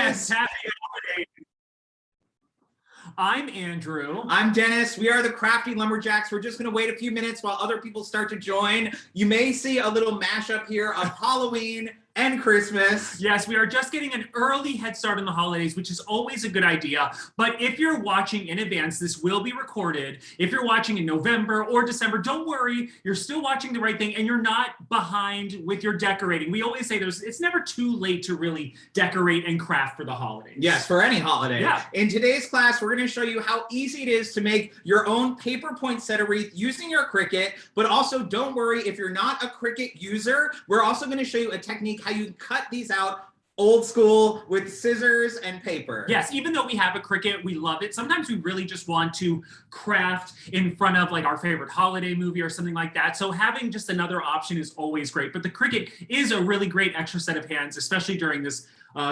Yes. Happy holidays. I'm Andrew. I'm Dennis. We are the Crafty Lumberjacks. We're just going to wait a few minutes while other people start to join. You may see a little mashup here of Halloween and Christmas. Yes, we are just getting an early head start on the holidays, which is always a good idea. But if you're watching in advance, this will be recorded. If you're watching in November or December, don't worry. You're still watching the right thing and you're not behind with your decorating. We always say it's never too late to really decorate and craft for the holidays. Yes, for any holiday. Yeah. In today's class, we're going to show you how easy it is to make your own paper poinsettia wreath using your Cricut. But also, don't worry, if you're not a Cricut user, we're also going to show you a technique how you cut these out old school with scissors and paper. Yes, even though we have a Cricut, we love it. Sometimes we really just want to craft in front of like our favorite holiday movie or something like that. So having just another option is always great. But the Cricut is a really great extra set of hands, especially during this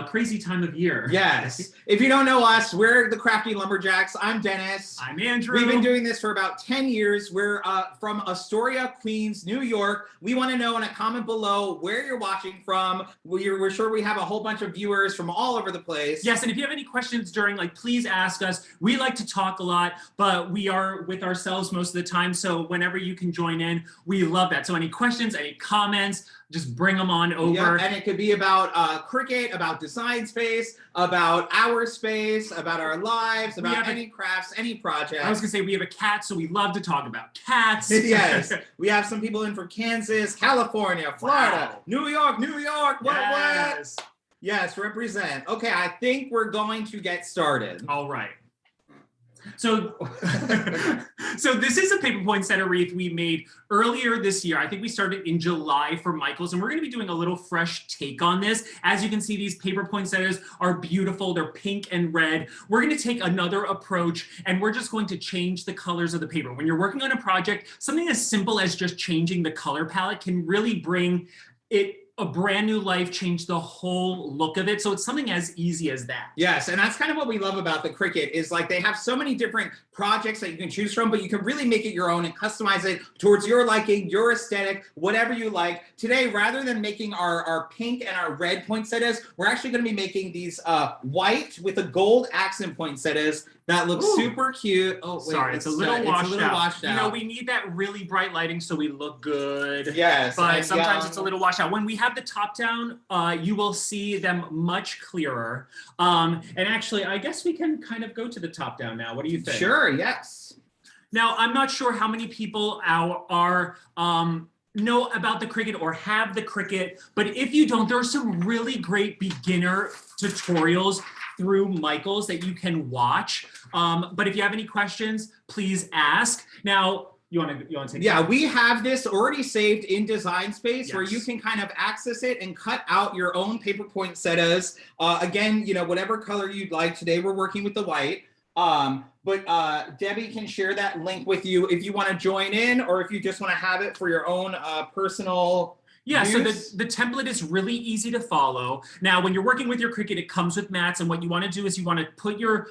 crazy time of year. Yes. If you don't know us, we're the Crafty Lumberjacks. I'm Dennis. I'm Andrew. We've been doing this for about 10 years. We're from Astoria, Queens, New York. We want to know in a comment below where you're watching from. We're sure we have a whole bunch of viewers from all over the place. Yes, and if you have any questions during, please ask us. We like to talk a lot, but we are with ourselves most of the time. So whenever you can join in, we love that. So any questions, any comments, just bring them on over. Yeah, and it could be about Cricut, about design space, about our space, about our lives, about any crafts, any project. I was going to say we have a cat, so we love to talk about cats. Yes. We have some people in from Kansas, California, Florida, wow. New York. Yes. What? Yes, represent. Okay, I think we're going to get started. All right. So, so this is a paper poinsettia wreath we made earlier this year. I think we started in July for Michael's, and we're going to be doing a little fresh take on this. As you can see, these paper poinsettias are beautiful. They're pink and red. We're going to take another approach, and we're just going to change the colors of the paper. When you're working on a project, something as simple as just changing the color palette can really bring it a brand new life, change the whole look of it. So it's something as easy as that. Yes, and that's kind of what we love about the Cricut is they have so many different projects that you can choose from, but you can really make it your own and customize it towards your liking, your aesthetic, whatever you like. Today, rather than making our pink and our red poinsettias, we're actually going to be making these white with a gold accent poinsettias that look super cute. Oh, wait, sorry, it's a little washed out. You know, we need that really bright lighting so we look good. Yes. But sometimes it's a little washed out. When we have the top down, you will see them much clearer. And actually, I guess we can kind of go to the top down now. What do you think? Sure, yes. Now, I'm not sure how many people know about the Cricut or have the Cricut, but if you don't, there are some really great beginner tutorials through Michael's that you can watch. But if you have any questions, please ask. Now, you want to take that? We have this already saved in Design Space, yes, where you can kind of access it and cut out your own paper poinsettias. Again, whatever color you'd like. Today we're working with the white. But Debbie can share that link with you if you want to join in or if you just want to have it for your own personal Yeah, use. So the template is really easy to follow. Now, when you're working with your Cricut, it comes with mats, and what you want to do is you want to put your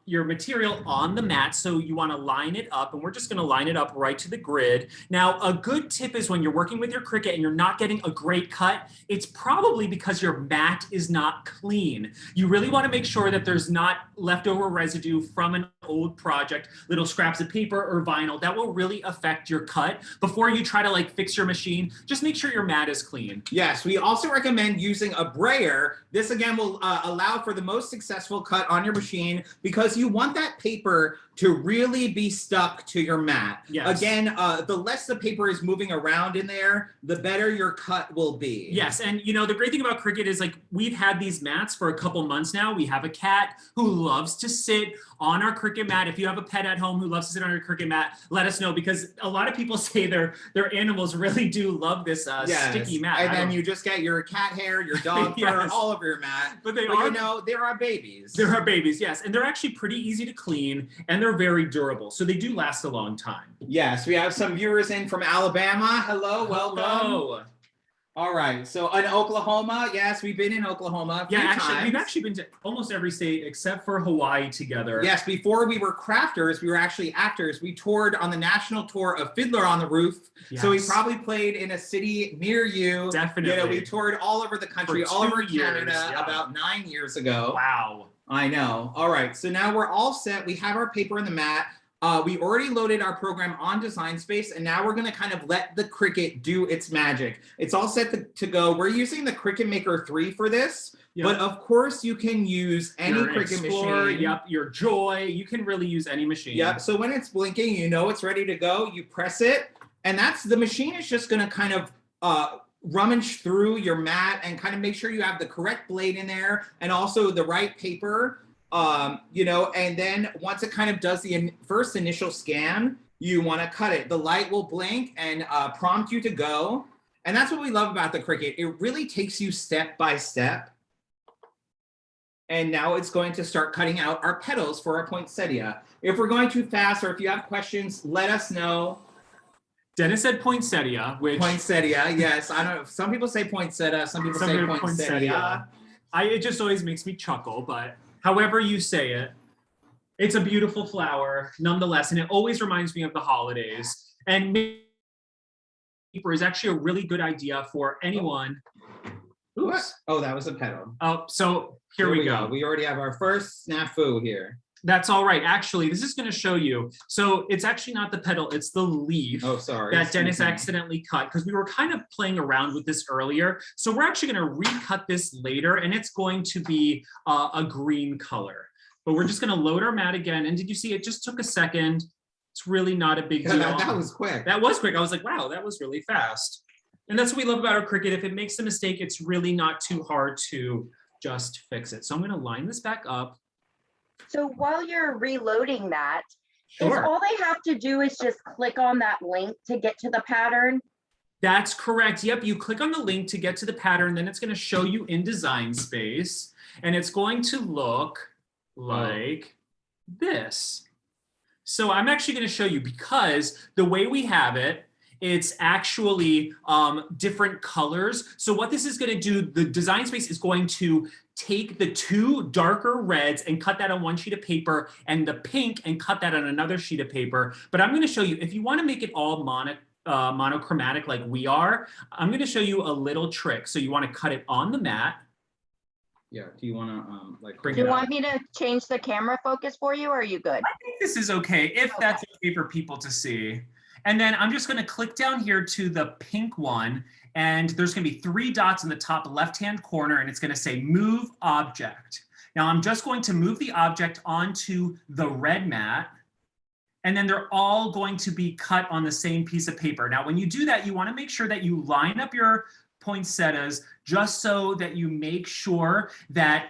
material on the mat. So you want to line it up, and we're just going to line it up right to the grid. Now, a good tip is when you're working with your Cricut and you're not getting a great cut, it's probably because your mat is not clean. You really want to make sure that there's not leftover residue from an old project, little scraps of paper or vinyl. That will really affect your cut. Before you try to fix your machine, just make sure your mat is clean. Yes, we also recommend using a brayer. This again will allow for the most successful cut on your machine because you want that paper to really be stuck to your mat. Yes. Again, the less the paper is moving around in there, the better your cut will be. Yes, and the great thing about Cricut is we've had these mats for a couple months now. We have a cat who loves to sit on our Cricut mat. If you have a pet at home who loves to sit on your Cricut mat, let us know because a lot of people say their animals really do love this sticky mat. And then you just get your cat hair, your dog fur, all over your mat. But there are babies. There are babies, yes. And they're actually pretty easy to clean and they're very durable. So they do last a long time. Yes, we have some viewers in from Alabama. Hello, welcome. Hello. All right, so in Oklahoma, yes, we've been in Oklahoma a few times. We've actually been to almost every state except for Hawaii together. Yes, before we were crafters, we were actually actors. We toured on the national tour of Fiddler on the Roof. Yes. So we probably played in a city near you. Definitely. You know, we toured all over the country, all over Canada about 9 years ago. Wow. I know. All right, so now we're all set. We have our paper and the mat. We already loaded our program on Design Space, and now we're going to kind of let the Cricut do its magic. It's all set to go. We're using the Cricut Maker 3 for this, but of course you can use any Cricut machine. Yep, your Joy. You can really use any machine. Yep, so when it's blinking, you know it's ready to go. You press it, and the machine is just going to kind of rummage through your mat and kind of make sure you have the correct blade in there and also the right paper. You know, and then once it kind of does the first initial scan, you want to cut it. The light will blink and prompt you to go. And that's what we love about the Cricut. It really takes you step by step. And now it's going to start cutting out our petals for our poinsettia. If we're going too fast or if you have questions, let us know. Dennis said poinsettia, which... Poinsettia, yes. I don't know. Some people say poinsettia. Some people say poinsettia. It just always makes me chuckle, but... However you say it, it's a beautiful flower nonetheless, and it always reminds me of the holidays. And paper is actually a really good idea for anyone. Oops. Oh, that was a petal. Oh, so here we go. We already have our first snafu here. That's all right. Actually, this is going to show you. So it's actually not the petal, it's the leaf. Oh, sorry. That Dennis accidentally cut because we were kind of playing around with this earlier. So we're actually going to recut this later and it's going to be a green color. But we're just going to load our mat again. And did you see it just took a second? It's really not a big deal. That was quick. That was quick. I was like, wow, that was really fast. And that's what we love about our Cricut. If it makes a mistake, it's really not too hard to just fix it. So I'm going to line this back up. So while you're reloading that, Sure. is all they have to do is just click on that link to get to the pattern? That's correct. Yep, you click on the link to get to the pattern, then it's going to show you in Design Space, and it's going to look like this. So I'm actually going to show you because the way we have it, it's actually different colors. So what this is going to do, the Design Space is going to take the two darker reds and cut that on one sheet of paper and the pink and cut that on another sheet of paper. But I'm going to show you, if you want to make it all monochromatic like we are, I'm going to show you a little trick. So you want to cut it on the mat. Yeah, do you want to like Do you want me to change the camera focus for you or are you good? I think this is okay, if that's okay for people to see. And then I'm just going to click down here to the pink one, and there's going to be 3 dots in the top left-hand corner, and it's going to say Move Object. Now I'm just going to move the object onto the red mat, and then they're all going to be cut on the same piece of paper. Now when you do that, you want to make sure that you line up your poinsettias just so that you make sure that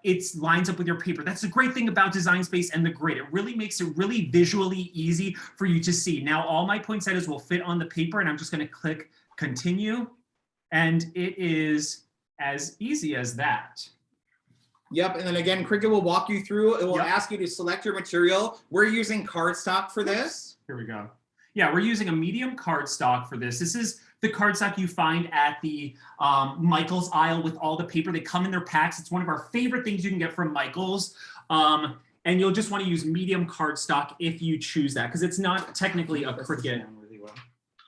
it lines up with your paper. That's the great thing about Design Space and the grid. It really makes it really visually easy for you to see. Now all my poinsettias will fit on the paper, and I'm just going to click Continue, and it is as easy as that. Yep, and then again, Cricut will walk you through. It will ask you to select your material. We're using cardstock for this. Here we go. Yeah, we're using a medium cardstock for this. This is the cardstock you find at the Michael's aisle with all the paper. They come in their packs. It's one of our favorite things you can get from Michael's. And you'll just want to use medium cardstock if you choose that, because it's not technically a Cricut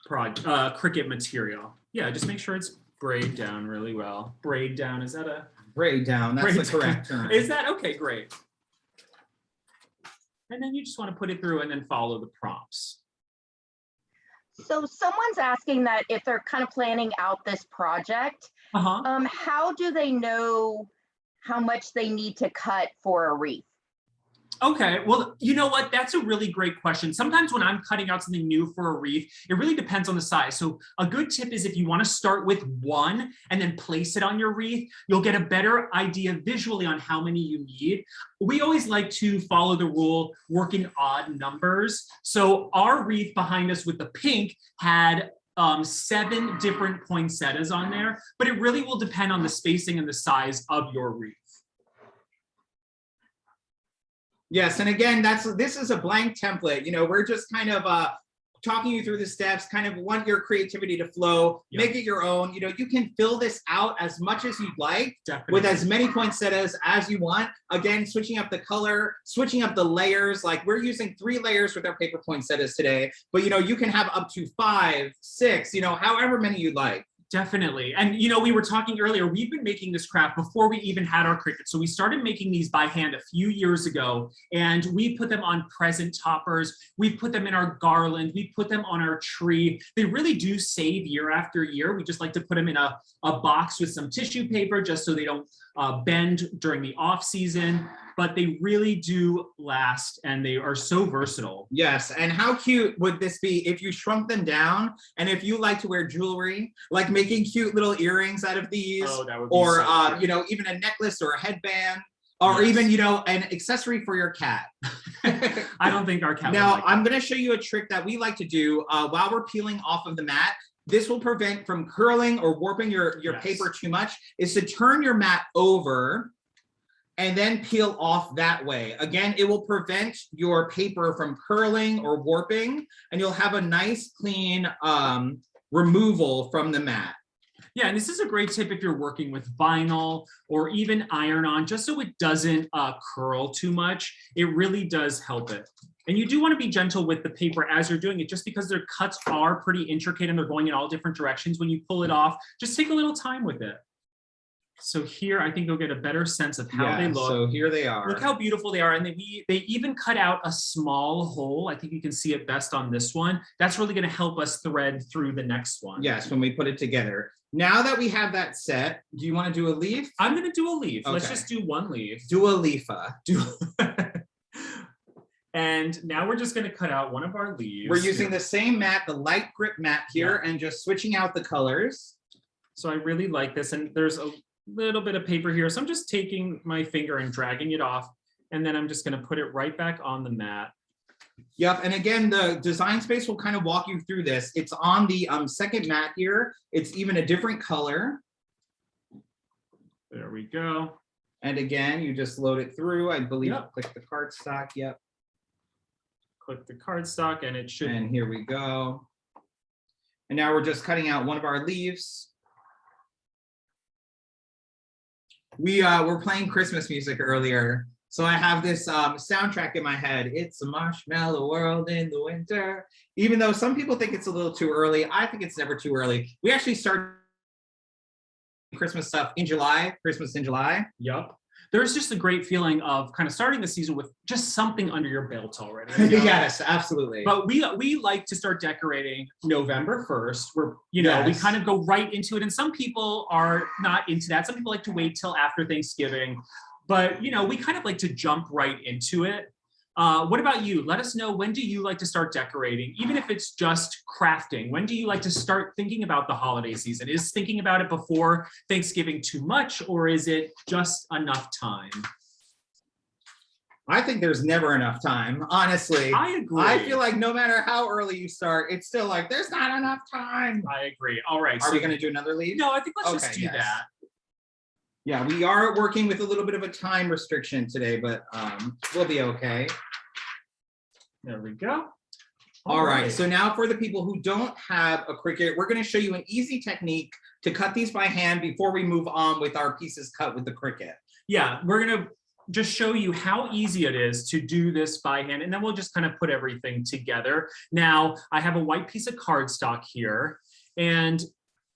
Cricut material. Yeah, just make sure it's braid down really well. Braid down, is that a? Braid down, that's the correct term. Is that, okay, great. And then you just want to put it through and then follow the prompts. So someone's asking that if they're kind of planning out this project, how do they know how much they need to cut for a wreath? Okay, well, you know what? That's a really great question. Sometimes when I'm cutting out something new for a wreath, it really depends on the size. So a good tip is if you want to start with one and then place it on your wreath, you'll get a better idea visually on how many you need. We always like to follow the rule, work in odd numbers. So our wreath behind us with the pink had 7 different poinsettias on there, but it really will depend on the spacing and the size of your wreath. Yes, and again, this is a blank template. You know, we're just kind of talking you through the steps, kind of want your creativity to flow, make it your own. You know, you can fill this out as much as you'd like with as many poinsettias as you want. Again, switching up the color, switching up the layers. Like we're using 3 layers with our paper poinsettias today, but you know, you can have up to 5, 6, you know, however many you like. Definitely. And you know, we were talking earlier, we've been making this craft before we even had our Cricut. So we started making these by hand a few years ago, and we put them on present toppers. We put them in our garland. We put them on our tree. They really do save year after year. We just like to put them in a box with some tissue paper just so they don't bend during the off season, but they really do last and they are so versatile. Yes, and how cute would this be if you shrunk them down, and if you like to wear jewelry, like making cute little earrings out of these, that would be or so you know, even a necklace or a headband, or even, you know, an accessory for your cat. I don't think our cat Now, would like I'm going to show you a trick that we like to do while we're peeling off of the mat. This will prevent from curling or warping your paper too much, is to turn your mat over and then peel off that way. Again, it will prevent your paper from curling or warping, and you'll have a nice clean removal from the mat. Yeah, and this is a great tip if you're working with vinyl or even iron-on, just so it doesn't curl too much. It really does help it. And you do want to be gentle with the paper as you're doing it, just because their cuts are pretty intricate and they're going in all different directions. When you pull it off, just take a little time with it. So here, I think you'll get a better sense of how they look. So here they are. Look how beautiful they are. And they even cut out a small hole. I think you can see it best on this one. That's really going to help us thread through the next one. Yes, when we put it together. Now that we have that set, do you want to do a leaf? I'm going to do a leaf. Okay. Let's just do one leaf. Do a leafa. And now we're just going to cut out one of our leaves. We're using the same mat, the light grip mat here, and just switching out the colors. So I really like this. And there's a little bit of paper here. So I'm just taking my finger and dragging it off. And then I'm just going to put it right back on the mat. Yep, and again, the design space will kind of walk you through this. It's on the second mat here. It's even a different color. There we go. And again, you just load it through. I believe click the cardstock. Yep. Click the cardstock and it should. And here we go. And now we're just cutting out one of our leaves. We were playing Christmas music earlier. So I have this soundtrack in my head. It's a marshmallow world in the winter. Even though some people think it's a little too early, I think it's never too early. We actually start Christmas stuff in July, Christmas in July. Yup. There's just a great feeling of kind of starting the season with just something under your belt already. Yes, absolutely. But we like to start decorating November 1st. We're, you know, we kind of go right into it. And some people are not into that. Some people like to wait till after Thanksgiving. But, you know, we kind of like to jump right into it. What about you? Let us know, when do you like to start decorating? Even if it's just crafting, when do you like to start thinking about the holiday season? Is thinking about it before Thanksgiving too much, or is it just enough time? I think there's never enough time, honestly. I agree. I feel like no matter how early you start, it's still like, there's not enough time. I agree. All right. Are we going to do another leaf? No, I think let's just do that. Yeah, we are working with a little bit of a time restriction today, but we'll be okay. There we go. All right, so now for the people who don't have a Cricut, we're going to show you an easy technique to cut these by hand before we move on with our pieces cut with the Cricut. Yeah, we're going to just show you how easy it is to do this by hand, and then we'll just kind of put everything together. Now, I have a white piece of cardstock here, and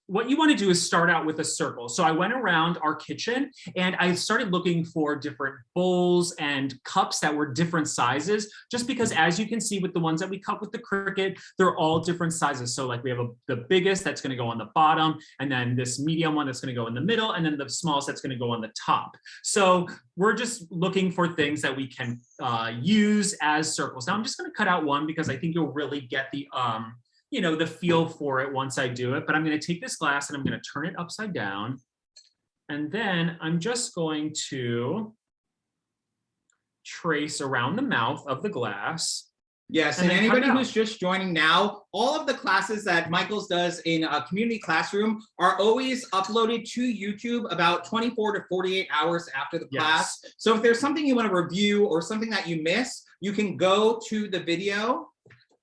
what you want to do is start out with a circle. So I went around our kitchen and I started looking for different bowls and cups that were different sizes, just because as you can see with the ones that we cut with the Cricut, they're all different sizes. So like we have the biggest that's going to go on the bottom, and then this medium one that's going to go in the middle, and then the smallest that's going to go on the top. So we're just looking for things that we can use as circles. Now I'm just going to cut out one because I think you'll really get the you know, the feel for it once I do it. But I'm going to take this glass and I'm going to turn it upside down. And then I'm just going to trace around the mouth of the glass. Yes, and anybody who's just joining now, all of the classes that Michaels does in a community classroom are always uploaded to YouTube about 24 to 48 hours after the class. So if there's something you want to review or something that you miss, you can go to the video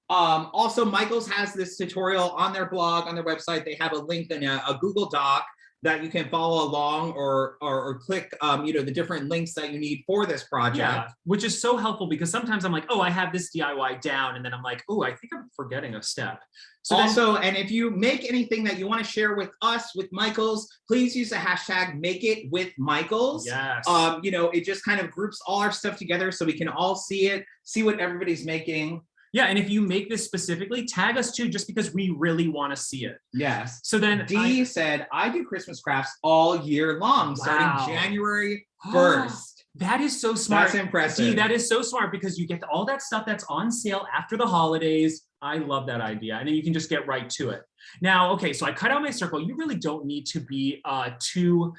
Also, Michaels has this tutorial on their blog, on their website. They have a link in a Google Doc that you can follow along or click, the different links that you need for this project. Yeah, which is so helpful because sometimes I'm like, oh, I have this DIY down, and then I'm like, oh, I think I'm forgetting a step. So also, and if you make anything that you want to share with us, with Michaels, please use the hashtag #MakeItWithMichaels. Yes. It just kind of groups all our stuff together so we can all see it, see what everybody's making. Yeah, and if you make this specifically, tag us too, just because we really want to see it. Yes. So then Dee said, I do Christmas crafts all year long, starting January 1st. That is so smart. That's impressive. Dee, that is so smart because you get all that stuff that's on sale after the holidays. I love that idea. And then you can just get right to it. Now, okay, so I cut out my circle. You really don't need to be too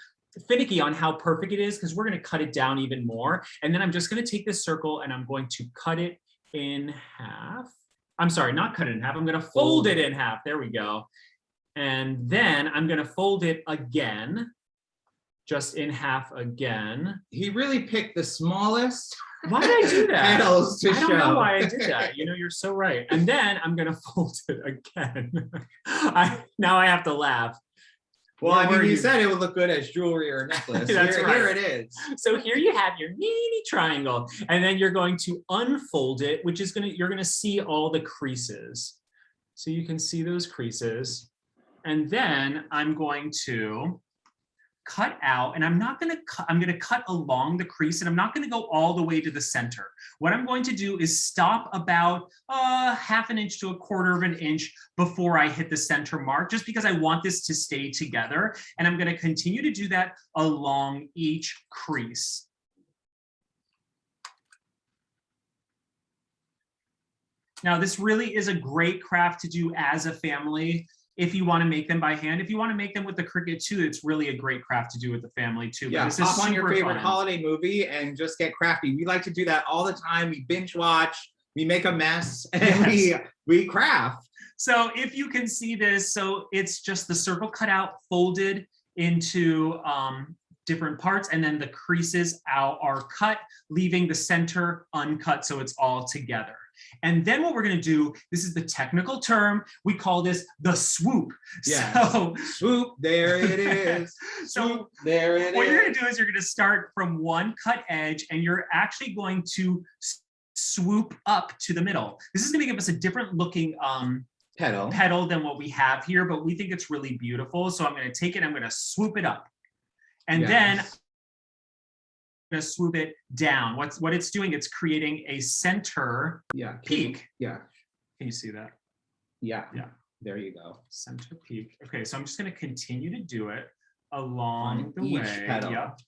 finicky on how perfect it is because we're going to cut it down even more. And then I'm just going to take this circle and I'm going to cut it in half. I'm sorry, not cut it in half. I'm going to fold it in half. There we go. And then I'm going to fold it again, just in half again. He really picked the smallest. Why did I do that? Petals to I don't show. know why I did that. You're so right. And then I'm going to fold it again. Now I have to laugh. Well, you said it would look good as jewelry or a necklace. That's right. Here it is. So here you have your mini triangle, and then you're going to unfold it, which is you're gonna see all the creases. So you can see those creases. And then I'm going to cut out, and I'm gonna cut along the crease, and I'm not gonna go all the way to the center. What I'm going to do is stop about half an inch to a quarter of an inch before I hit the center mark, just because I want this to stay together. And I'm gonna continue to do that along each crease. Now, this really is a great craft to do as a family. If you want to make them by hand, if you want to make them with the Cricut too, it's really a great craft to do with the family too. Yeah, this is pop on your favorite fun. holiday movie and just get crafty. We like to do that all the time. We binge watch, we make a mess, and we craft. So if you can see this, so it's just the circle cut out, folded into different parts, and then the creases are cut, leaving the center uncut so it's all together. And then what we're going to do, this is the technical term, we call this the swoop. Yeah. So swoop, there it is. So there it is. What you're going to do is you're going to start from one cut edge, and you're actually going to swoop up to the middle. This is going to give us a different looking petal than what we have here, but we think it's really beautiful. So I'm going to take it, I'm going to swoop it up. And then I'm going to swoop it down. What it's doing, it's creating a center peak. Yeah. Can you see that? Yeah. Yeah. There you go. Center peak. Okay, so I'm just going to continue to do it along the each way. petal. Yep.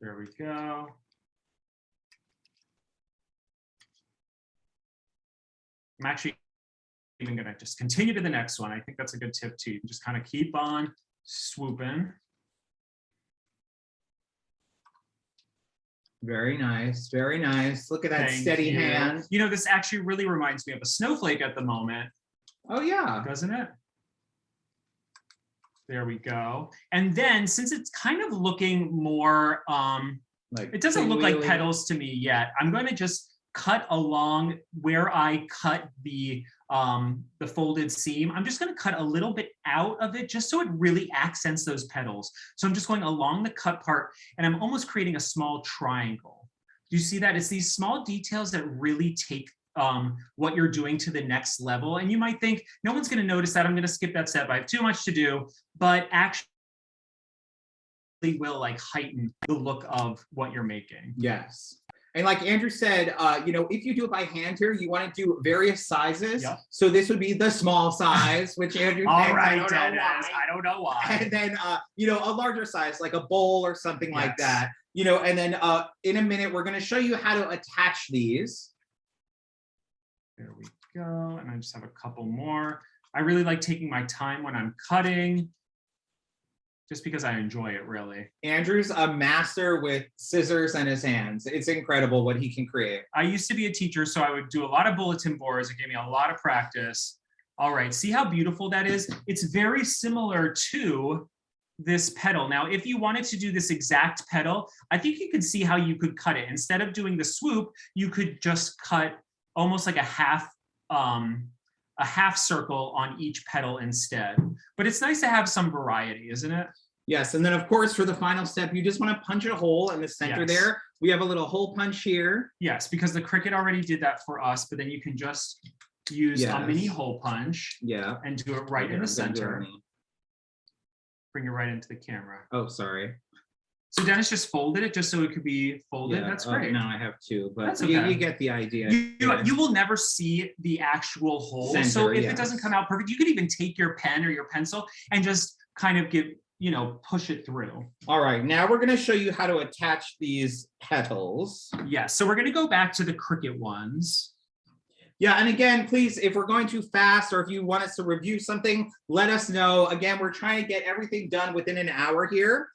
There we go. I'm actually even going to just continue to the next one. I think that's a good tip too. You can just kind of keep on swooping. Very nice, very nice. Look at that Thank steady you. hand. You know, this actually really reminds me of a snowflake at the moment. Oh yeah. Doesn't it? There we go. And then since it's kind of looking more, it doesn't look like petals to me yet, I'm going to just cut along where I cut the folded seam. I'm just going to cut a little bit out of it just so it really accents those petals. So I'm just going along the cut part, and I'm almost creating a small triangle. Do you see that? It's these small details that really take what you're doing to the next level. And you might think, no one's going to notice that. I'm going to skip that step. I have too much to do. But actually will like heighten the look of what you're making. Yes. And like Andrew said, if you do it by hand here, you want to do various sizes. Yep. So this would be the small size, which Andrew all right, Dennis, I don't know why. And then, a larger size, like a bowl or something like that. And then in a minute, we're going to show you how to attach these. There we go. And I just have a couple more. I really like taking my time when I'm cutting, just because I enjoy it, really. Andrew's a master with scissors and his hands. It's incredible what he can create. I used to be a teacher, so I would do a lot of bulletin boards. It gave me a lot of practice. All right, see how beautiful that is? It's very similar to this petal. Now, if you wanted to do this exact petal, I think you could see how you could cut it. Instead of doing the swoop, you could just cut almost like a half circle on each petal instead. But it's nice to have some variety, isn't it? Yes, and then of course for the final step, you just want to punch a hole in the center there. We have a little hole punch here. Yes, because the Cricut already did that for us, but then you can just use a mini hole punch and do it right in the center. Bring it right into the camera. Oh, sorry. So Dennis just folded it just so it could be folded. Yeah. That's great. Now I have two, but That's okay. you get the idea. You will never see the actual hole. Center, so if it doesn't come out perfect, you could even take your pen or your pencil and just kind of push it through. All right, now we're going to show you how to attach these petals. Yes, so we're going to go back to the Cricut ones. Yeah, and again, please, if we're going too fast or if you want us to review something, let us know. Again, we're trying to get everything done within an hour here.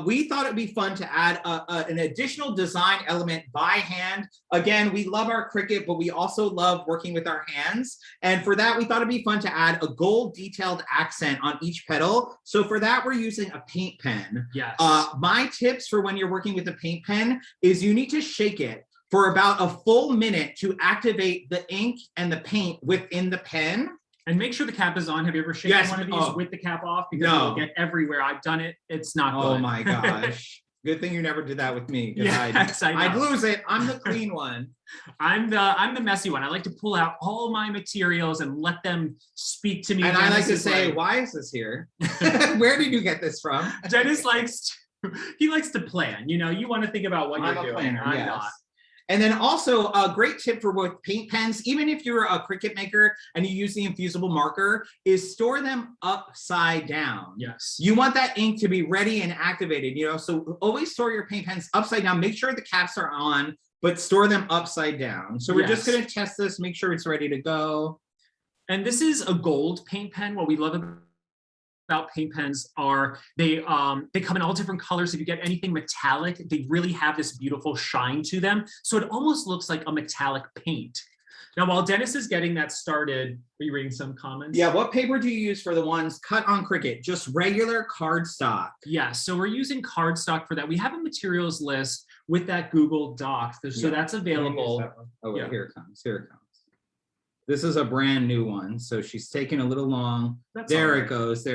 We thought it'd be fun to add an additional design element by hand. Again, we love our Cricut, but we also love working with our hands. And for that, we thought it'd be fun to add a gold detailed accent on each petal. So for that, we're using a paint pen. Yes. My tips for when you're working with a paint pen is you need to shake it for about a full minute to activate the ink and the paint within the pen. And make sure the cap is on. Have you ever shaken one of these with the cap off? Because it'll get everywhere. I've done it. It's not good. Oh my gosh. Good thing you never did that with me. Yes, I'd lose it. I'm the clean one. I'm the messy one. I like to pull out all my materials and let them speak to me. And I like to say, why is this here? Where did you get this from? Dennis likes to plan. You want to think about what you're doing. Planner, I'm not. And then also a great tip for with paint pens, even if you're a Cricut maker and you use the infusible marker, is store them upside down. Yes. You want that ink to be ready and activated, so always store your paint pens upside down. Make sure the caps are on, but store them upside down. So we're just going to test this, make sure it's ready to go. And this is a gold paint pen. What we love about paint pens are they come in all different colors. If you get anything metallic, they really have this beautiful shine to them. So it almost looks like a metallic paint. Now, while Dennis is getting that started, are you reading some comments? Yeah, what paper do you use for the ones cut on Cricut? Just regular cardstock. Yeah, so we're using cardstock for that. We have a materials list with that Google Doc, so that's available. Oh, wait, here it comes. This is a brand new one, so she's taking a little long. There it goes.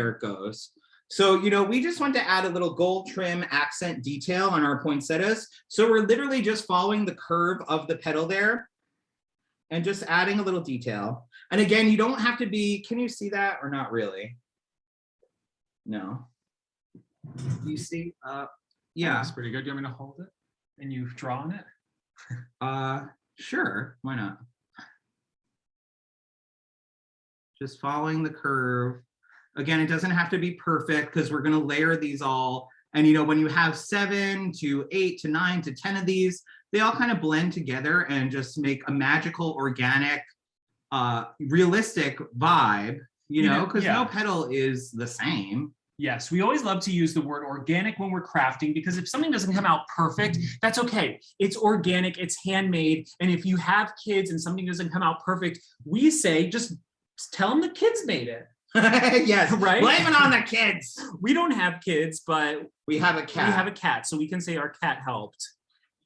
So, we just want to add a little gold trim accent detail on our poinsettias. So we're literally just following the curve of the petal there and just adding a little detail. And again, you don't have to be, can you see that or not really? No. You see? Yeah. That's pretty good. Do you want me to hold it and you've drawn it? Sure. Why not? Just following the curve. Again, it doesn't have to be perfect because we're going to layer these all. And when you have 7 to 8 to 9 to 10 of these, they all kind of blend together and just make a magical, organic, realistic vibe, because no petal is the same. Yes, we always love to use the word organic when we're crafting, because if something doesn't come out perfect, that's okay. It's organic, it's handmade. And if you have kids and something doesn't come out perfect, we say just tell them the kids made it. Yes, right? Blame it on the kids. We don't have kids, but we have a cat. We have a cat, so we can say our cat helped.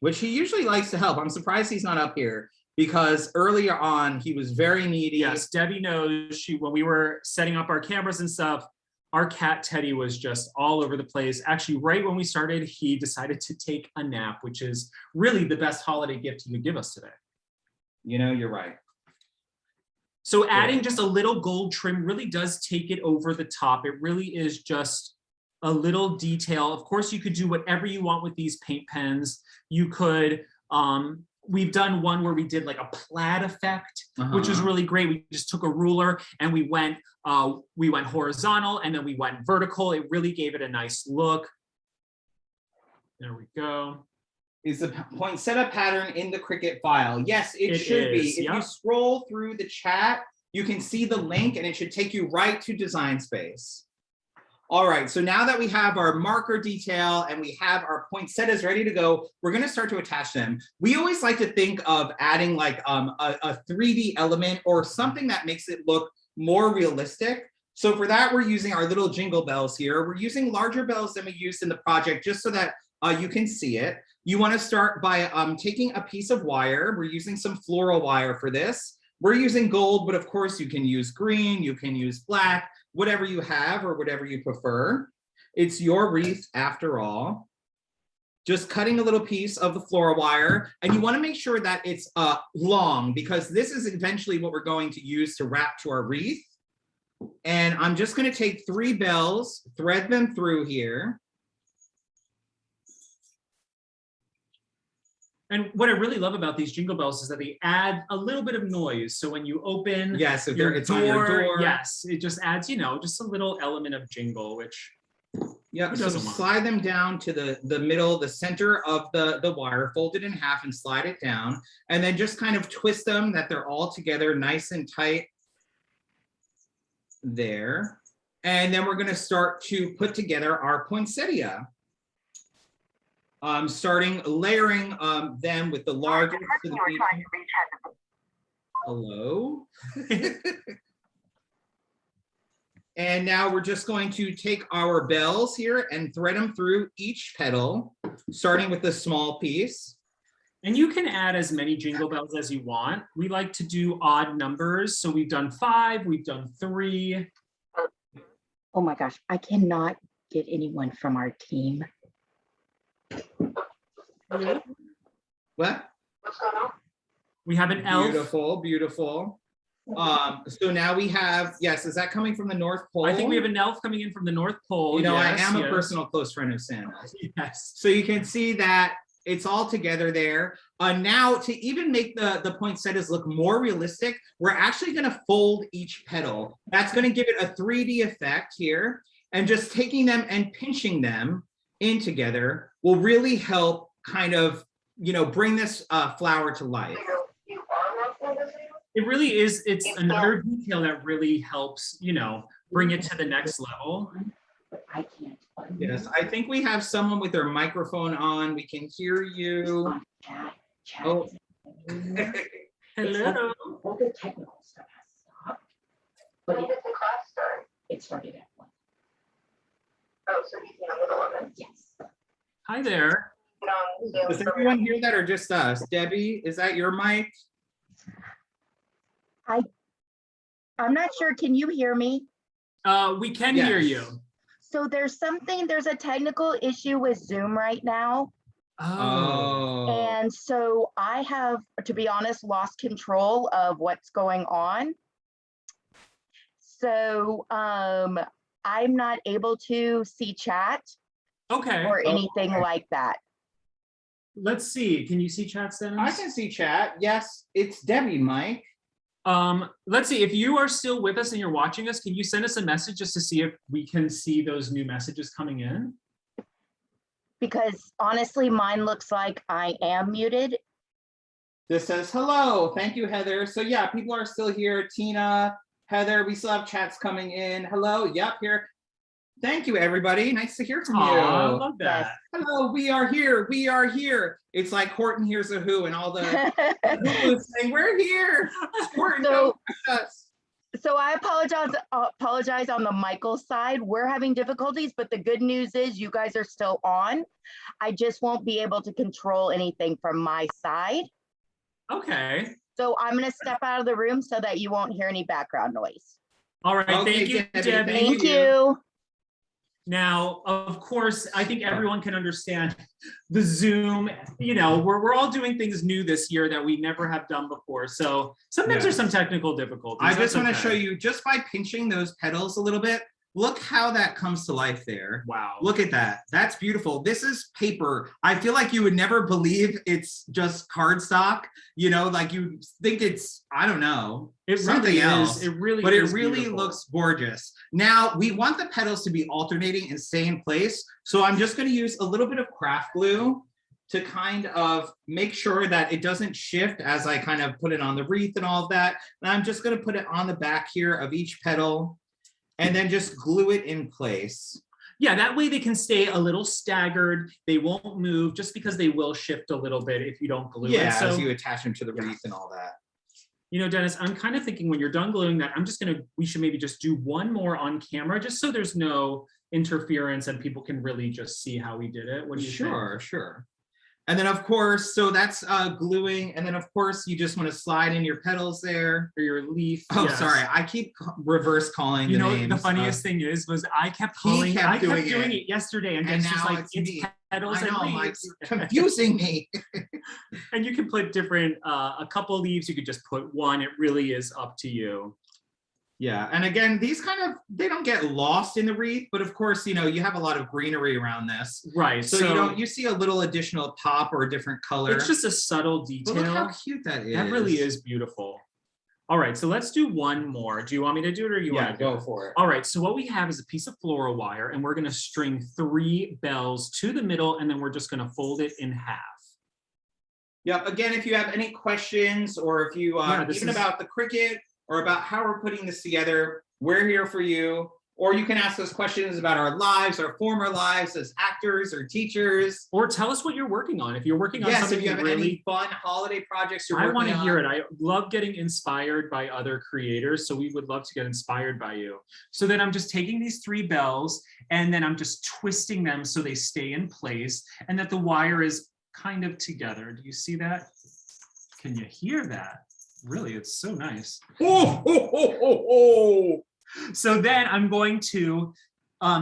Which he usually likes to help. I'm surprised he's not up here because earlier on he was very needy. Yes, Debbie knows. When we were setting up our cameras and stuff, our cat Teddy was just all over the place. Actually, right when we started, he decided to take a nap, which is really the best holiday gift he could give us today. You're right. So adding just a little gold trim really does take it over the top. It really is just a little detail. Of course, you could do whatever you want with these paint pens. You could, we've done one where we did like a plaid effect, which is really great. We just took a ruler and we went horizontal and then we went vertical. It really gave it a nice look. There we go. Is the poinsettia pattern in the Cricut file? Yes, it should be. If you scroll through the chat, you can see the link and it should take you right to Design Space. All right, so now that we have our marker detail and we have our poinsettias ready to go, we're gonna start to attach them. We always like to think of adding like a 3D element or something that makes it look more realistic. So for that, we're using our little jingle bells here. We're using larger bells than we used in the project just so that you can see it. You want to start by taking a piece of wire. We're using some floral wire for this. We're using gold, but of course you can use green, you can use black, whatever you have or whatever you prefer. It's your wreath after all. Just cutting a little piece of the floral wire, and you want to make sure that it's long, because this is eventually what we're going to use to wrap to our wreath. And I'm just going to take 3 bells, thread them through here. And what I really love about these jingle bells is that they add a little bit of noise. So when you open yes, if it's on your door, yes, it just adds, you know, just a little element of jingle, which yeah. So slide them down to the middle, the center of the wire, fold it in half and slide it down, and then just kind of twist them that they're all together nice and tight there. And then we're going to start to put together our poinsettia. Starting layering them with the larger. Hello. And now we're just going to take our bells here and thread them through each petal, starting with the small piece. And you can add as many jingle bells as you want. We like to do odd numbers. So we've done 5, we've done 3. Oh my gosh, I cannot get anyone from our team. What? We have an elf. Beautiful, beautiful. So now we have, yes, is that coming from the North Pole? I think we have an elf coming in from the North Pole. You know, yes, I am yes. a personal close friend of Santa's. Yes. So you can see that it's all together there. Now to even make the poinsettias look more realistic, we're actually gonna fold each petal. That's gonna give it a 3D effect here. And just taking them and pinching them in together will really help kind of, you know, bring this flower to life. It really is. It's another detail that really helps, you know, bring it to the next level. I can't. Yes, I think we have someone with their microphone on. We can hear you. Oh. Hello. All the technical stuff has stopped. But it's a class start. It started at 1. Oh, so he's in the middle of it? Yes. Hi there. Does everyone hear that or just us? Debbie, is that your mic? I'm not sure. Can you hear me? We can hear you. So there's a technical issue with Zoom right now. Oh. And so I have, to be honest, lost control of what's going on. So I'm not able to see chat. Okay. Or anything like that. Let's see. Can you see chat, Dennis? I can see chat. Yes, it's Debbie, Mike. Let's see. If you are still with us and you're watching us, can you send us a message just to see if we can see those new messages coming in? Because honestly, mine looks like I am muted. This says, hello. Thank you, Heather. So yeah, people are still here. Tina, Heather, we still have chats coming in. Hello. Yep, here. Thank you, everybody. Nice to hear from you. I love that. Hello, we are here. We are here. It's like Horton Hears a Who and all the Who's saying, we're here. Horton, don't touch us. So I apologize on the Michael side. We're having difficulties, but the good news is you guys are still on. I just won't be able to control anything from my side. Okay. So I'm going to step out of the room so that you won't hear any background noise. All right. Okay, thank you, Debbie. Thank you. Now, of course, I think everyone can understand the Zoom, you know, we're all doing things new this year that we never have done before. So sometimes there's some technical difficulties. I just want to show you, just by pinching those petals a little bit, look how that comes to life there. Wow. Look at that. That's beautiful. This is paper. I feel like you would never believe it's just cardstock, you know, like you think it's, I don't know, something else. It really but is it really beautiful. looks gorgeous. Now, we want the petals to be alternating and stay in place. So I'm just going to use a little bit of craft glue to kind of make sure that it doesn't shift as I kind of put it on the wreath and all of that. And I'm just going to put it on the back here of each petal and then just glue it in place. Yeah, that way they can stay a little staggered. They won't move just because they will shift a little bit if you don't glue it. Yeah, So as you attach them to the wreath and all that. You know, Dennis, I'm kind of thinking when you're done gluing that, we should maybe just do one more on camera, just so there's no interference and people can really just see how we did it. What do you think? Sure. And then of course, so that's gluing. And then of course, you just want to slide in your petals there or your leaf. Oh, yes. Sorry. I keep reverse calling the names. The funniest thing was I kept doing it yesterday, and Dennis was like, it's petals and leaves. Confusing me. And you can put different, a couple leaves, you could just put one. It really is up to you. Yeah, and again, these they don't get lost in the wreath, but of course, you have a lot of greenery around this. Right. So you see a little additional pop or a different color. It's just a subtle detail. But look how cute that is. That really is beautiful. All right, so let's do one more. Do you want me to do it or you want to go for it? All right, so what we have is a piece of floral wire, and we're going to string 3 bells to the middle, and then we're just going to fold it in half. Yep, again, if you have any questions or if you, even about the Cricut, or about how we're putting this together, we're here for you. Or you can ask us questions about our lives, our former lives as actors or teachers. Or tell us what you're working on. If you're working on something if you have any fun holiday projects you're working on. I want to hear it. I love getting inspired by other creators, so we would love to get inspired by you. So then I'm just taking these 3 bells, and then I'm just twisting them so they stay in place, and that the wire is kind of together. Do you see that? Can you hear that? Really, it's so nice. So then I'm going to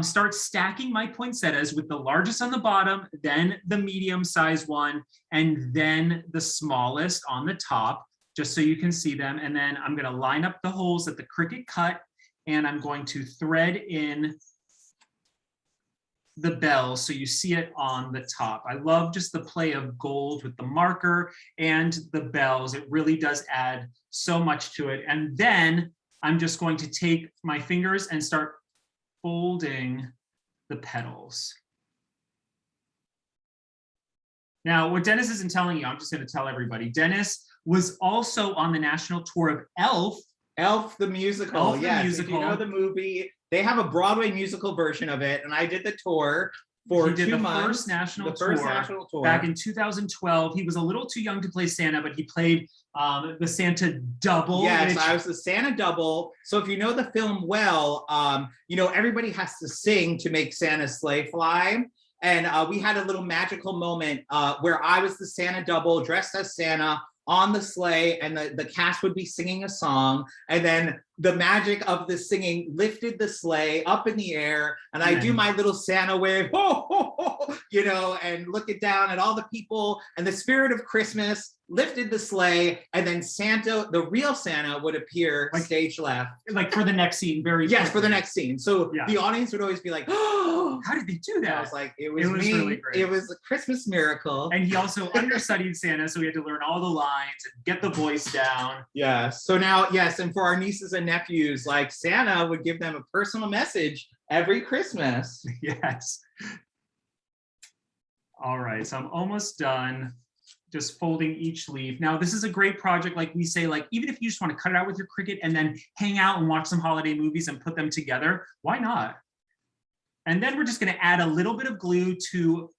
start stacking my poinsettias with the largest on the bottom, then the medium-sized one, and then the smallest on the top, just so you can see them. And then I'm going to line up the holes that the Cricut cut, and I'm going to thread in the bells so you see it on the top. I love just the play of gold with the marker and the bells. It really does add so much to it. And then I'm just going to take my fingers and start folding the petals. Now, what Dennis isn't telling you, I'm just going to tell everybody. Dennis was also on the national tour of Elf. Elf the musical. Yes, if you know the movie, they have a Broadway musical version of it, and I did the tour for 2 months. The first national tour back in 2012. He was a little too young to play Santa, but he played the Santa double. Yes, I was the Santa double. So if you know the film well, everybody has to sing to make Santa's sleigh fly. And we had a little magical moment where I was the Santa double dressed as Santa on the sleigh, and the cast would be singing a song, and then the magic of the singing lifted the sleigh up in the air, and I do my little Santa wave, ho, ho, ho, and looking down at all the people, and the spirit of Christmas lifted the sleigh, and then Santa, the real Santa, would appear stage left. Like for the next scene, Yes, for the next scene. So the audience would always be like, oh, how did they do that? I was like, it was me. Really great. It was a Christmas miracle. And he also understudied Santa, so we had to learn all the lines and get the voice down. Yeah. So now, yes, and for our nieces and nephews, like Santa would give them a personal message every Christmas. Yes. All right, so I'm almost done. Just folding each leaf. Now, this is a great project, like we say, like even if you just want to cut it out with your Cricut and then hang out and watch some holiday movies and put them together, why not? And then we're just going to add a little bit of glue to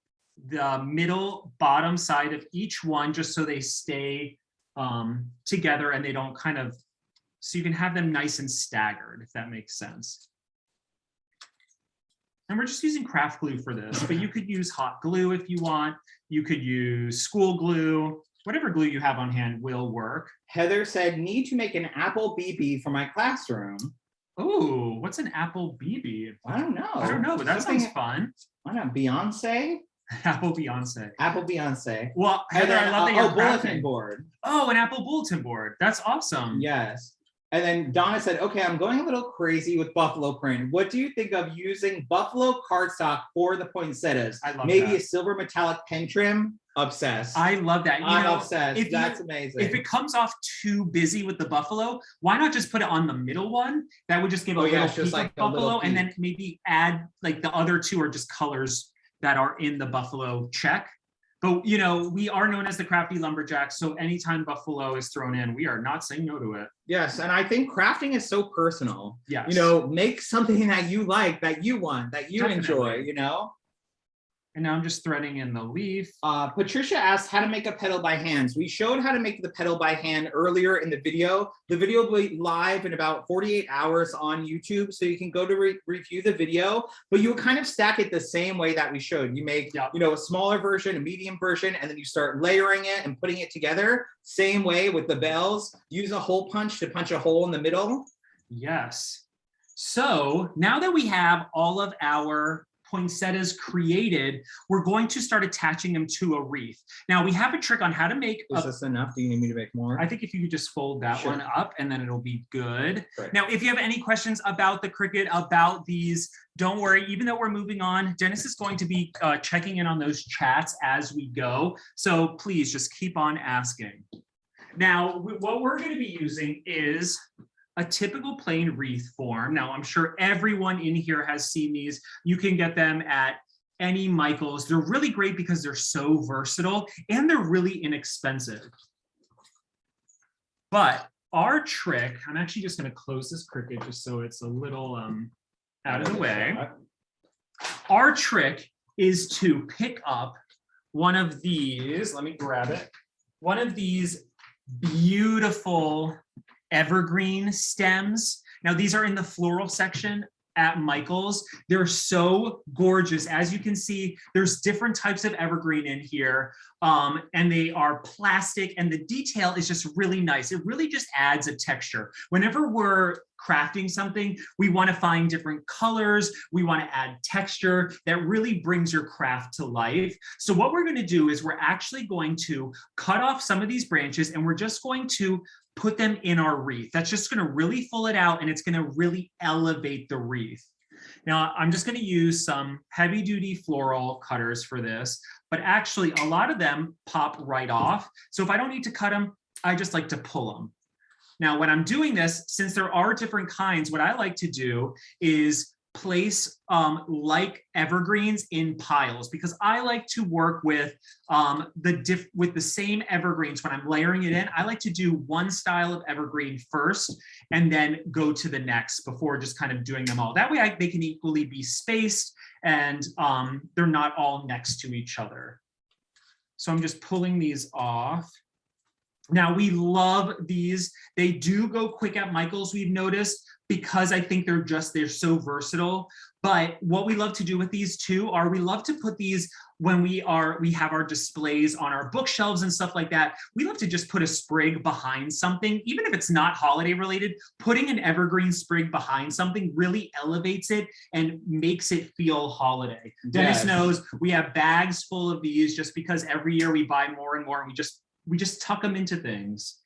the middle bottom side of each one, just so they stay together and they don't so you can have them nice and staggered, if that makes sense. And we're just using craft glue for this, but you could use hot glue if you want. You could use school glue. Whatever glue you have on hand will work. Heather said, need to make an apple BB for my classroom. Oh, what's an apple BB? I don't know, but that sounds fun. Why not Beyonce? Apple Beyonce. Apple Beyonce. Well, Heather, I love that you're bulletin board. Oh, an Apple bulletin board. That's awesome. Yes. And then Donna said, okay, I'm going a little crazy with buffalo print. What do you think of using buffalo cardstock for the poinsettias? I love Maybe that. A silver metallic pen trim? Obsessed. I love that. I'm obsessed. That's amazing. If it comes off too busy with the buffalo, why not just put it on the middle one? That would just give a little peek of buffalo, and then maybe add like the other two are just colors that are in the buffalo check. But we are known as the Crafty Lumberjacks, so anytime buffalo is thrown in, we are not saying no to it. Yes, and I think crafting is so personal. Yes. Make something that you like, that you want, that you enjoy, And now I'm just threading in the leaf. Patricia asked how to make a petal by hand. We showed how to make the petal by hand earlier in the video. The video will be live in about 48 hours on YouTube, so you can go to review the video, but you would kind of stack it the same way that we showed. You make, you know, a smaller version, a medium version, and then you start layering it and putting it together. Same way with the bells. Use a hole punch to punch a hole in the middle. Yes. So now that we have all of our poinsettias created, we're going to start attaching them to a wreath. Now we have a trick on how to make. Is this enough? Do you need me to make more? I think if you could just fold that one up and then it'll be good. Right. Now, if you have any questions about the Cricut, about these, don't worry, even though we're moving on, Dennis is going to be checking in on those chats as we go. So please just keep on asking. Now, what we're going to be using is a typical plain wreath form. Now, I'm sure everyone in here has seen these. You can get them at any Michael's. They're really great because they're so versatile and they're really inexpensive. But our trick, I'm actually just going to close this Cricut just so it's a little out of the way. Our trick is to pick up one of these. Let me grab it. One of these beautiful evergreen stems. Now these are in the floral section at Michael's. They're so gorgeous. As you can see, there's different types of evergreen in here, and they are plastic, and the detail is just really nice. It really just adds a texture. Whenever we're crafting something, we want to find different colors. We want to add texture that really brings your craft to life. So what we're going to do is we're actually going to cut off some of these branches, and we're just going to put them in our wreath. That's just going to really full it out, and it's going to really elevate the wreath. Now, I'm just going to use some heavy duty floral cutters for this, but actually a lot of them pop right off. So if I don't need to cut them, I just like to pull them. Now, when I'm doing this, since there are different kinds, what I like to do is place like evergreens in piles, because I like to work with the same evergreens when I'm layering it in. I like to do one style of evergreen first and then go to the next before just kind of doing them all. That way they can equally be spaced and they're not all next to each other. So I'm just pulling these off. Now we love these. They do go quick at Michael's, we've noticed, because I think they're so versatile. But what we love to do with these too are we love to put these when we have our displays on our bookshelves and stuff like that. We love to just put a sprig behind something, even if it's not holiday related. Putting an evergreen sprig behind something really elevates it and makes it feel holiday. Dennis knows we have bags full of these just because every year we buy more and more, and we just tuck them into things.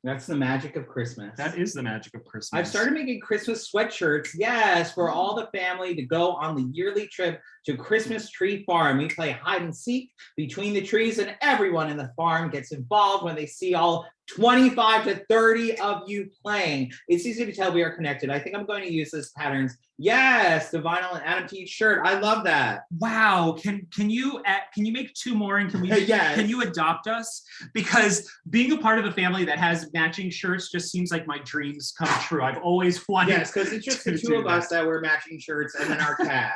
That's the magic of Christmas. That is the magic of Christmas. I've started making Christmas sweatshirts, yes, for all the family to go on the yearly trip to Christmas Tree Farm. We play hide and seek between the trees, and everyone in the farm gets involved when they see all 25 to 30 of you playing. It's easy to tell we are connected. I think I'm going to use this patterns. Yes, the vinyl and add them to each shirt. I love that. Wow. Can you make two more, and can we yes. Can you adopt us? Because being a part of a family that has matching shirts just seems like my dreams come true. I've always wanted. Yes, because it's just the two of us that wear matching shirts, and then our cat.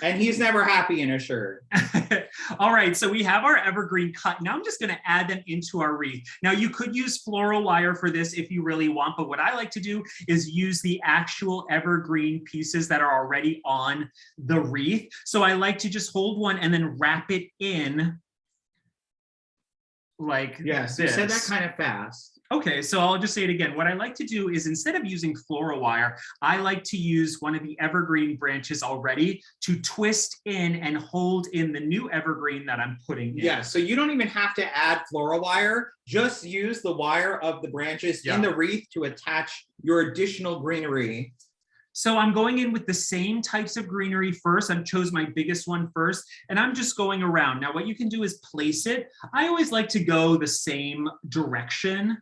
And he's never happy in a shirt. All right, so we have our evergreen cut. Now I'm just going to add them into our wreath. Now you could use floral wire for this if you really want, but what I like to do is use the actual evergreen pieces that are already on the wreath. So I like to just hold one and then wrap it in like yes, this. You said that kind of fast. Okay, so I'll just say it again. What I like to do is, instead of using floral wire, I like to use one of the evergreen branches already to twist in and hold in the new evergreen that I'm putting in. Yeah, so you don't even have to add floral wire. Just use the wire of the branches in the wreath to attach your additional greenery. So I'm going in with the same types of greenery first. I chose my biggest one first, and I'm just going around. Now what you can do is place it. I always like to go the same direction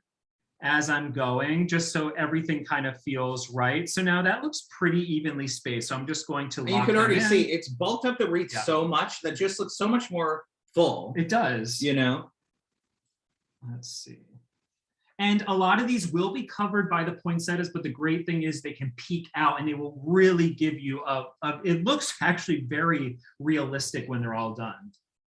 as I'm going, just so everything kind of feels right. So now that looks pretty evenly spaced. So I'm just going to lock you can already in. see it's bulked up the wreath so much that just looks so much more full. It does. You know? Let's see. And a lot of these will be covered by the poinsettias, but the great thing is they can peek out and they will really give you it looks actually very realistic when they're all done.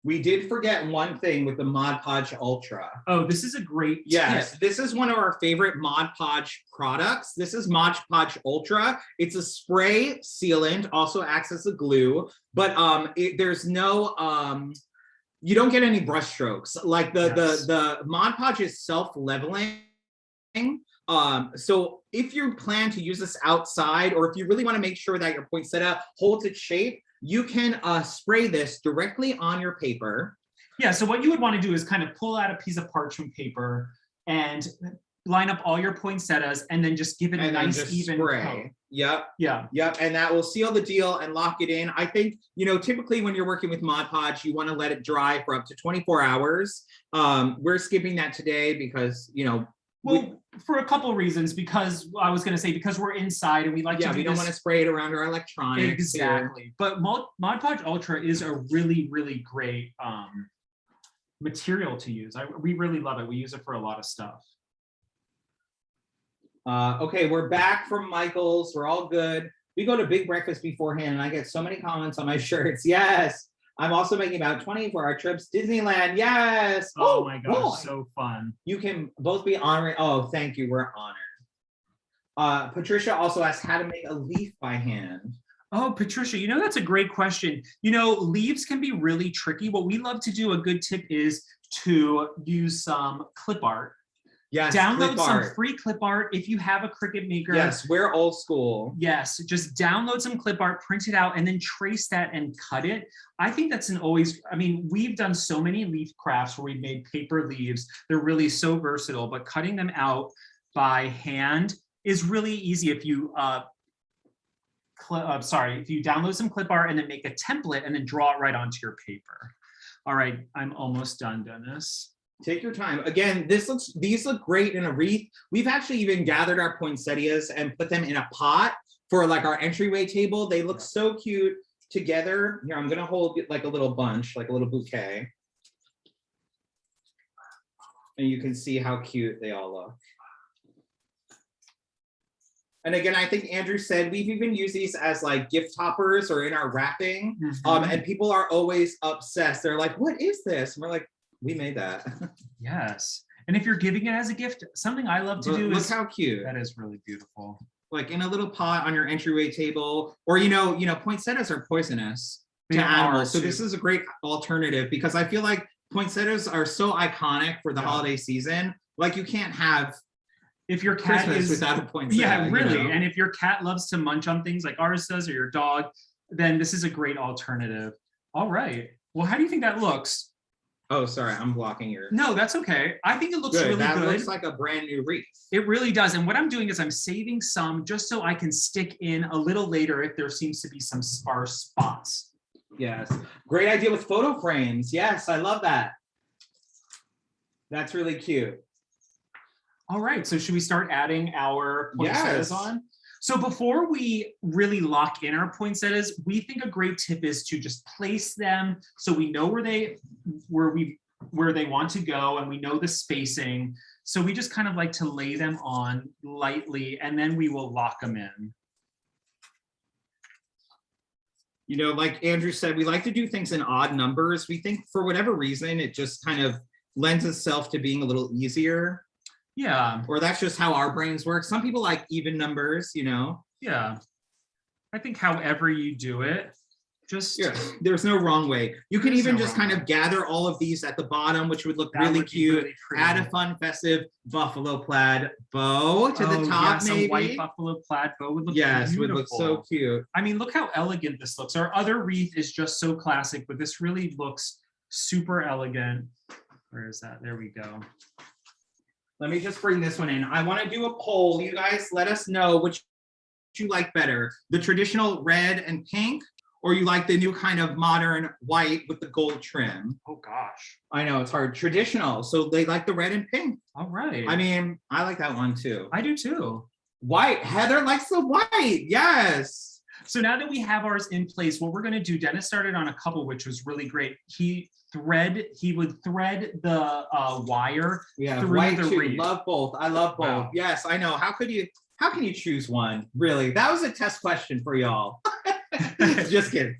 We did forget one thing with the Mod Podge Ultra. Oh, this is a great tip. This is one of our favorite Mod Podge products. This is Mod Podge Ultra. It's a spray sealant, also acts as a glue, but there's no, you don't get any brush strokes. Like the Mod Podge is self-leveling. So if you plan to use this outside, or if you really want to make sure that your poinsettia holds its shape, you can spray this directly on your paper. Yeah, so what you would want to do is kind of pull out a piece of parchment paper and line up all your poinsettias and then just give it a nice even spray. coat. Yep. Yeah. Yep. And that will seal the deal and lock it in. I think, typically when you're working with Mod Podge, you want to let it dry for up to 24 hours. We're skipping that today because, well, for a couple of reasons, because I was going to say, because we're inside and we like to do we don't want to spray it around our electronics. Exactly. Here. But Mod Podge Ultra is a really, really great material to use. We really love it. We use it for a lot of stuff. Okay, we're back from Michael's. We're all good. We go to big breakfast beforehand and I get so many comments on my shirts. Yes. I'm also making about 20 for our trips. Disneyland, yes. Oh my gosh, so fun. You can both be honoring. Oh, thank you. We're honored. Patricia also asked how to make a leaf by hand. Oh, Patricia, that's a great question. Leaves can be really tricky. What we love to do, a good tip is to use some clip art. Yes, download some free clip art if you have a Cricut Maker. Yes, we're old school. Yes, just download some clip art, print it out, and then trace that and cut it. I think that's we've done so many leaf crafts where we've made paper leaves. They're really so versatile, but cutting them out by hand is really easy if you if you download some clip art and then make a template and then draw it right onto your paper. All right, I'm almost done, Dennis. Take your time. Again, these look great in a wreath. We've actually even gathered our poinsettias and put them in a pot for like our entryway table. They look so cute together. Here, I'm gonna hold like a little bunch, like a little bouquet. And you can see how cute they all look. And again, I think Andrew said we've even used these as like gift toppers or in our wrapping. And people are always obsessed. They're like, what is this? And we're like, we made that. Yes. And if you're giving it as a gift, something I love to do is look how cute. That is really beautiful. Like in a little pot on your entryway table, or poinsettias are poisonous to animals. So this is a great alternative because I feel like poinsettias are so iconic for the holiday season. Like you can't have if your cat Christmas is without a poinsettia. Yeah, really. And if your cat loves to munch on things like ours does, or your dog, then this is a great alternative. All right. Well, how do you think that looks? Oh, sorry, I'm blocking your. No, that's okay. I think it looks really good. That looks like a brand new wreath. It really does. And what I'm doing is I'm saving some just so I can stick in a little later if there seems to be some sparse spots. Yes, great idea with photo frames. Yes, I love that. That's really cute. All right, so should we start adding our poinsettias on? So before we really lock in our poinsettias, we think a great tip is to just place them so we know where they want to go and we know the spacing. So we just kind of like to lay them on lightly and then we will lock them in. Like Andrew said, we like to do things in odd numbers. We think for whatever reason, it just kind of lends itself to being a little easier. Yeah. Or that's just how our brains work. Some people like even numbers, Yeah. I think however you do it, there's no wrong way. You can even just kind of gather all of these at the bottom, which would look really cute. Add a fun, festive buffalo plaid bow to the top, maybe. A white buffalo plaid bow would look beautiful. Would look so cute. I mean, look how elegant this looks. Our other wreath is just so classic, but this really looks super elegant. Where is that? There we go. Let me just bring this one in. I want to do a poll. You guys let us know which you like better, the traditional red and pink, or you like the new kind of modern white with the gold trim. Oh gosh. I know, it's hard. Traditional, so they like the red and pink. All right. I mean, I like that one too. I do too. White, Heather likes the white, yes. So now that we have ours in place, what we're going to do, Dennis started on a couple, which was really great. He would thread the wire through the wreath. Love both. I love both. Wow. Yes, I know. How can you choose one? Really? That was a test question for y'all. Just kidding.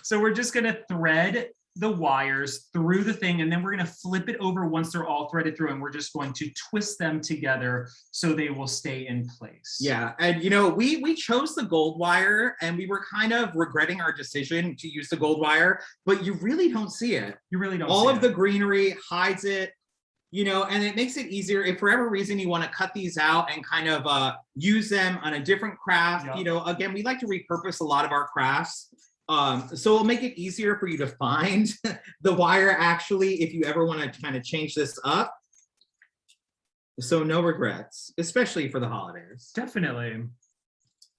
So we're just going to thread the wires through the thing, and then we're going to flip it over once they're all threaded through, and we're just going to twist them together so they will stay in place. Yeah, and you know, we chose the gold wire, and we were kind of regretting our decision to use the gold wire, but you really don't see it. You really don't. All of the greenery hides it, you know, and it makes it easier if for whatever reason you want to cut these out and kind of use them on a different craft. Yep. You know, again, we like to repurpose a lot of our crafts. So it'll make it easier for you to find the wire actually, if you ever want to kind of change this up. So no regrets, especially for the holidays. Definitely.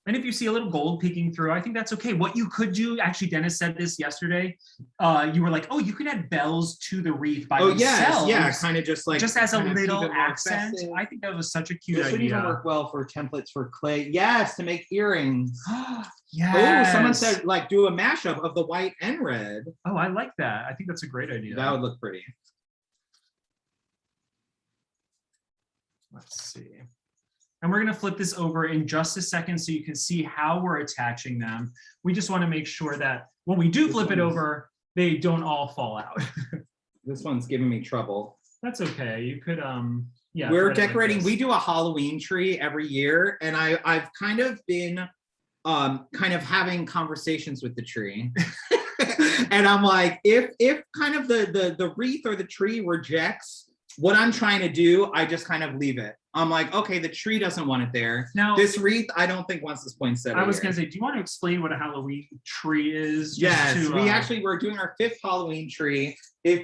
And if you see a little gold peeking through, I think that's okay. What you could do, actually, Dennis said this yesterday. You were like, oh, you could add bells to the wreath by themselves. Yeah, kind of just as a little accent. I think that was such a cute idea. This would even work well for templates for clay. Yes, to make earrings. Yes. Oh, someone said like do a mashup of the white and red. Oh, I like that. I think that's a great idea. That would look pretty. Let's see. And we're going to flip this over in just a second so you can see how we're attaching them. We just want to make sure that when we do flip it over, they don't all fall out. This one's giving me trouble. That's okay. You could, yeah. We're decorating. Like we do a Halloween tree every year, and I've kind of been kind of having conversations with the tree. And I'm like, if kind of the wreath or the tree rejects what I'm trying to do, I just kind of leave it. I'm like, okay, the tree doesn't want it there. Now, this wreath, I don't think wants this poinsettia. I was going to say, do you want to explain what a Halloween tree is? Yes, we're doing our 5th Halloween tree. If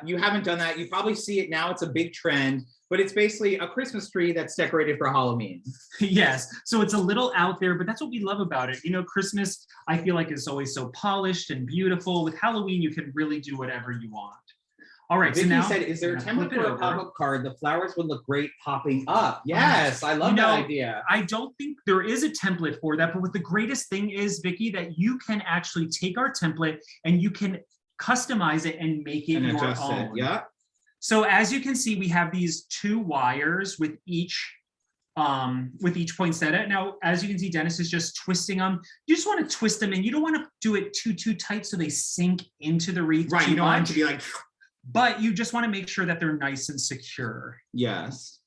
you haven't done that, you probably see it now. It's a big trend, but it's basically a Christmas tree that's decorated for Halloween. Yes, so it's a little out there, but that's what we love about it. You know, Christmas, I feel like is always so polished and beautiful. With Halloween, you can really do whatever you want. All right, Vicky so now said, is there a template for a pop-up card? The flowers would look great popping up. Yes, I love that idea. I don't think there is a template for that, but what the greatest thing is, Vicky, that you can actually take our template and you can customize it and make it your own. Yeah. So as you can see, we have these 2 wires with each poinsettia. Now, as you can see, Dennis is just twisting them. You just want to twist them, and you don't want to do it too tight so they sink into the wreath. Right, you don't want it to be like. But you just want to make sure that they're nice and secure. Yes.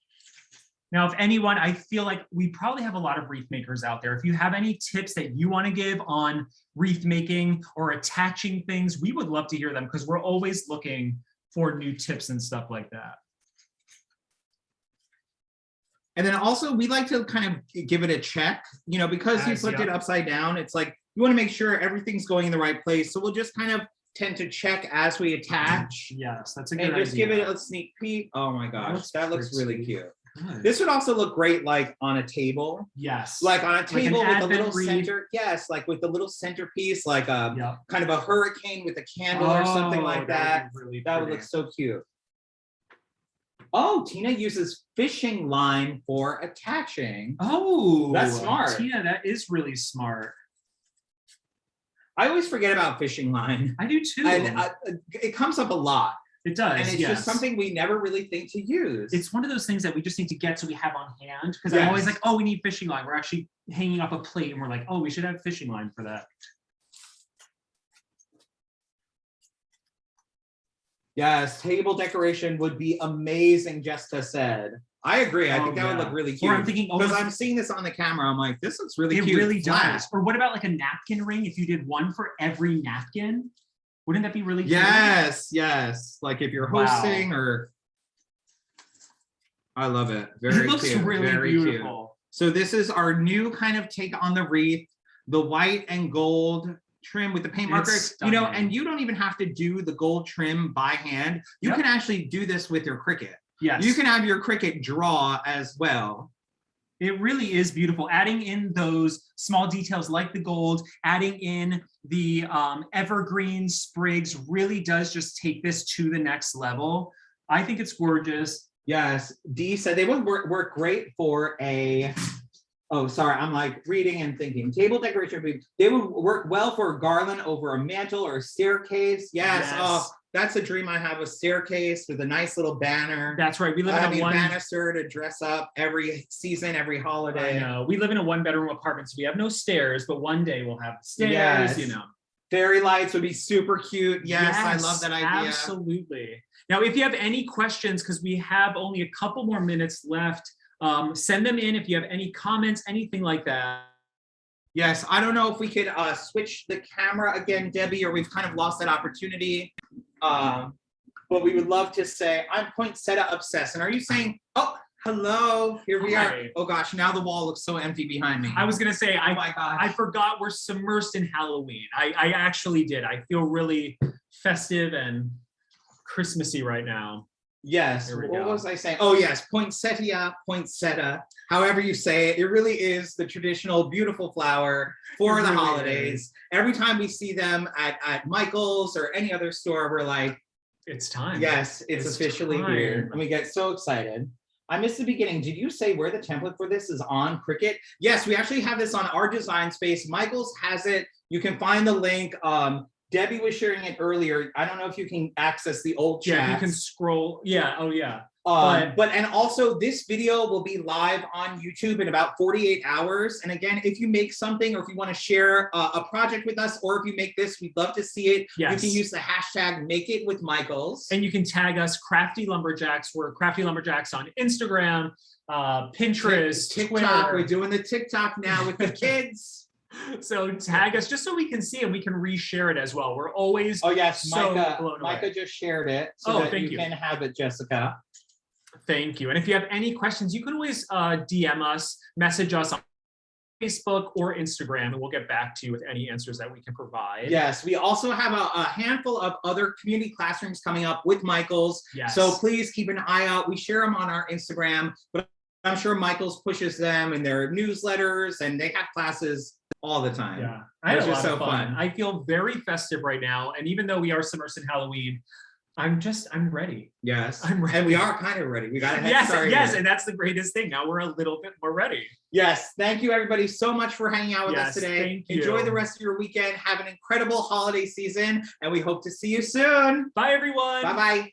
Now, if anyone, I feel like we probably have a lot of wreath makers out there. If you have any tips that you want to give on wreath making or attaching things, we would love to hear them because we're always looking for new tips and stuff like that. And then also we like to kind of give it a check, you know, because you flipped it upside down. It's like, you want to make sure everything's going in the right place. So we'll just kind of tend to check as we attach. Yes, that's a good idea. And just give it a sneak peek. Oh my gosh, that looks really cute. Good. This would also look great like on a table. Yes. Like on a table with a little wreath. center. Yes, like with the little centerpiece, like a kind of a hurricane with a candle or something like that. That would look so cute. Oh, Tina uses fishing line for attaching. Oh, that's smart. Tina, that is really smart. I always forget about fishing line. I do too. And it comes up a lot. It does. And it's just something we never really think to use. It's one of those things that we just need to get so we have on hand. Because I'm always like, oh, we need fishing line. We're actually hanging up a plate and we're like, oh, we should have fishing line for that. Yes, table decoration would be amazing, Jessica said. I agree. I think that would look really cute. Or I'm thinking, because I'm seeing this on the camera. I'm like, this looks really cute. It really does. Or what about like a napkin ring? If you did one for every napkin, wouldn't that be really cute? Yes, yes. Like if you're hosting or. I love it. Very it looks cute. really very beautiful. Cute. So this is our new kind of take on the wreath, the white and gold trim with the paint marker. You know, and you don't even have to do the gold trim by hand. You can actually do this with your Cricut. Yes. You can have your Cricut draw as well. It really is beautiful. Adding in those small details like the gold, adding in the evergreen sprigs really does just take this to the next level. I think it's gorgeous. Yes, Dee said they would work great for a Oh, sorry, I'm like reading and thinking. Table decoration, they would work well for a garland over a mantle or a staircase. Yes. Oh, that's a dream I have, a staircase with a nice little banner. That's right. We live in a banister to dress up every season, every holiday. I know. We live in a 1-bedroom apartment, so we have no stairs, but one day we'll have stairs, yes. you know. Fairy lights would be super cute. Yes, I love that idea. Absolutely. Now, if you have any questions, because we have only a couple more minutes left, send them in if you have any comments, anything like that. Yes, I don't know if we could switch the camera again, Debbie, or we've kind of lost that opportunity. But we would love to say, I'm poinsettia obsessed. And are you saying, oh, hello, here we are. Oh gosh, now the wall looks so empty behind me. I was gonna say, oh my gosh. I forgot we're submersed in Halloween. I actually did. I feel really festive and Christmassy right now. Yes, what was I saying? Oh yes, poinsettia, poinsettia, however you say it. It really is the traditional beautiful flower for the holidays. Every time we see them at Michael's or any other store, we're like, it's time. Yes, it's officially here. And we get so excited. I missed the beginning. Did you say where the template for this is on Cricut? Yes, we actually have this on our design space. Michael's has it. You can find the link. Debbie was sharing it earlier. I don't know if you can access the old chat. Yeah, you can scroll. Yeah, oh yeah. And also this video will be live on YouTube in about 48 hours. And again, if you make something or if you want to share a project with us, or if you make this, we'd love to see it. Yes. You can use the hashtag #MakeItWithMichaels. And you can tag us Crafty Lumberjacks. We're Crafty Lumberjacks on Instagram, Pinterest, TikTok. Twitter. We're doing the TikTok now with the kids. So tag us just so we can see and we can reshare it as well. We're always Micah just shared it. So that you can have it, Jessica. Thank you. And if you have any questions, you can always DM us, message us on Facebook or Instagram, and we'll get back to you with any answers that we can provide. Yes, we also have a handful of other community classrooms coming up with Michael's. Yes. So please keep an eye out. We share them on our Instagram, but I'm sure Michael's pushes them in their newsletters, and they have classes all the time. Yeah, I had a lot of fun. I feel very festive right now, and even though we are submersed in Halloween, I'm ready. Yes, I'm ready. And we are kind of ready. We got to head start. Yes, and that's the greatest thing. Now we're a little bit more ready. Yes, thank you everybody so much for hanging out with us today. Thank you. Enjoy the rest of your weekend. Have an incredible holiday season, and we hope to see you soon. Bye, everyone. Bye-bye.